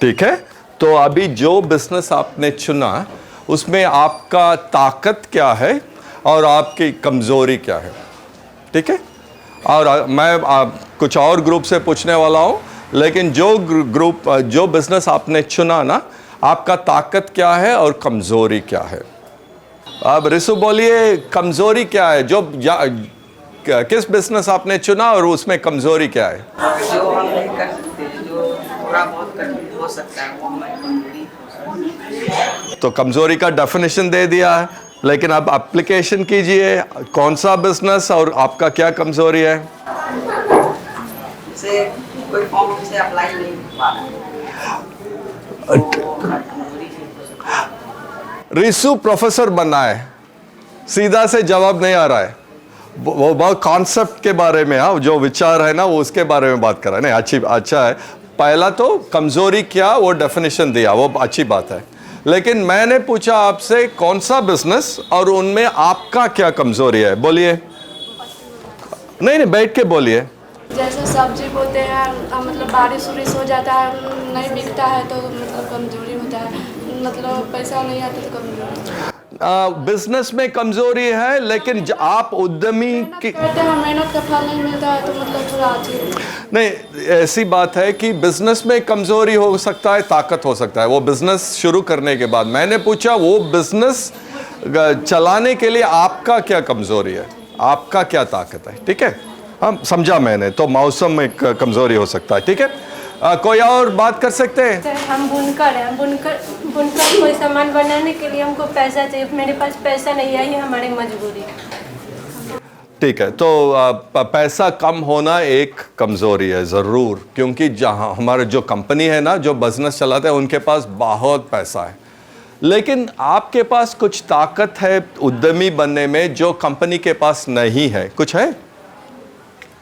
ठीक है, तो अभी जो बिजनेस आपने चुना उसमें आपका ताकत क्या है और आपकी कमज़ोरी क्या है, ठीक है। और मैं कुछ और ग्रुप से पूछने वाला हूँ, लेकिन जो बिजनेस आपने चुना ना, आपका ताकत क्या है और कमज़ोरी क्या है। अब रिसु बोलिए, कमज़ोरी क्या है किस बिजनेस आपने चुना और उसमें कमज़ोरी क्या है। जो हम नहीं कर सकते, जो थोड़ा बहुत कठिन हो सकता है, वो हमारी कमजोरी। तो कमज़ोरी का डेफिनेशन दे दिया है, लेकिन अब एप्लीकेशन कीजिए, कौन सा बिजनेस और आपका क्या कमज़ोरी है। जैसे कोई फॉर्म से अप्लाई नहीं हो पा रहा है। रिसु प्रोफेसर बनना है, सीधा से जवाब नहीं आ रहा है। वो बहुत कॉन्सेप्ट के बारे में, हाँ, जो विचार है ना वो उसके बारे में बात कर रहा है। नहीं, अच्छा है। पहला तो कमज़ोरी क्या, वो डेफिनेशन दिया, वो अच्छी बात है। लेकिन मैंने पूछा आपसे कौन सा बिजनेस और उनमें आपका क्या कमज़ोरी है, बोलिए। नहीं, बैठ के बोलिए। जैसे सब्जी बोते हैं, मतलब बारिश उरिश हो जाता है, नहीं बिकता है तो मतलब कमजोरी होता है, मतलब पैसा नहीं आता तो कमजोरी। बिजनेस में कमजोरी है, लेकिन आप उद्यमी की कहते हैं मेहनत का फल नहीं मिलता है, तो मतलब थोड़ा अजीब। नहीं, ऐसी बात है कि बिजनेस में कमजोरी हो सकता है, ताकत हो सकता है, वो बिजनेस शुरू करने के बाद। मैंने पूछा वो बिजनेस चलाने के लिए आपका क्या कमजोरी है, आपका क्या ताकत है, ठीक है। हम समझा मैंने, तो मौसम में कमजोरी हो सकता है, ठीक है। कोई और बात कर सकते हैं। हम बुनकर हैं, बुनकर कोई सामान बनाने के लिए हमको पैसा चाहिए, मेरे पास पैसा नहीं है, ये हमारी मजबूरी है। ठीक है, तो पैसा कम होना एक कमज़ोरी है ज़रूर, क्योंकि जहाँ हमारे जो कंपनी है ना, जो बिजनेस चलाते हैं, उनके पास बहुत पैसा है, लेकिन आपके पास कुछ ताकत है उद्यमी बनने में जो कंपनी के पास नहीं है। कुछ है,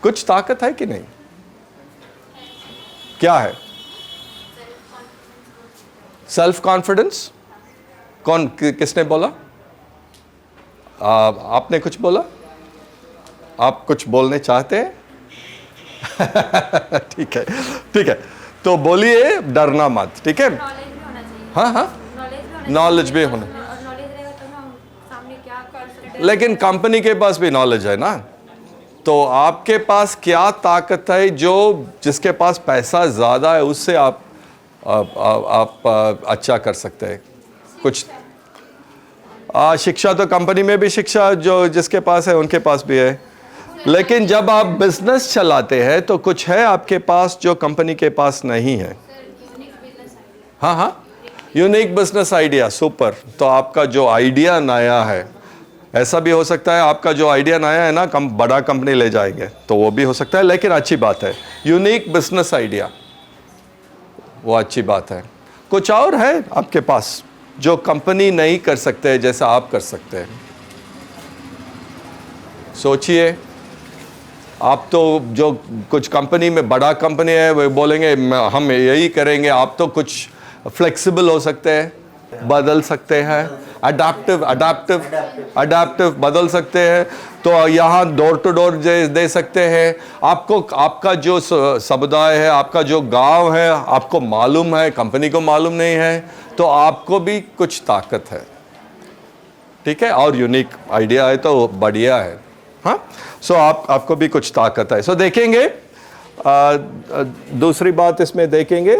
कुछ ताकत है कि नहीं, क्या है? Self confidence. किसने बोला? आपने कुछ बोला? आप कुछ बोलने चाहते हैं? ठीक है, ठीक है, तो बोलिए, डरना मत, ठीक है। हाँ हाँ, नॉलेज भी होना, लेकिन कंपनी के पास भी नॉलेज है ना, तो आपके पास क्या ताकत है जो जिसके पास पैसा ज़्यादा है उससे आप अच्छा कर सकते हैं कुछ। शिक्षा तो कंपनी में भी शिक्षा जो जिसके पास है उनके पास भी है, लेकिन जब आप बिजनेस चलाते हैं तो कुछ है आपके पास जो कंपनी के पास नहीं है। हाँ हाँ, यूनिक बिजनेस आइडिया, सुपर। तो आपका जो आइडिया नया है, ऐसा भी हो सकता है आपका जो आइडिया नया है ना, बड़ा कंपनी ले जाएंगे तो वो भी हो सकता है, लेकिन अच्छी बात है यूनिक बिजनेस आइडिया, वो अच्छी बात है। कुछ और है आपके पास जो कंपनी नहीं कर सकते जैसा आप कर सकते हैं? सोचिए। आप तो जो कुछ कंपनी में बड़ा कंपनी है वो बोलेंगे हम यही करेंगे, आप तो कुछ फ्लेक्सिबल हो सकते हैं, बदल सकते हैं, अडेप्टिव बदल सकते हैं, तो यहाँ डोर टू डोर दे सकते हैं। आपको आपका जो समुदाय है, आपका जो गांव है, आपको मालूम है, कंपनी को मालूम नहीं है, तो आपको भी कुछ ताकत है, ठीक है। और यूनिक आइडिया है तो बढ़िया है, हाँ। सो आपको भी कुछ ताकत है। सो देखेंगे, दूसरी बात इसमें देखेंगे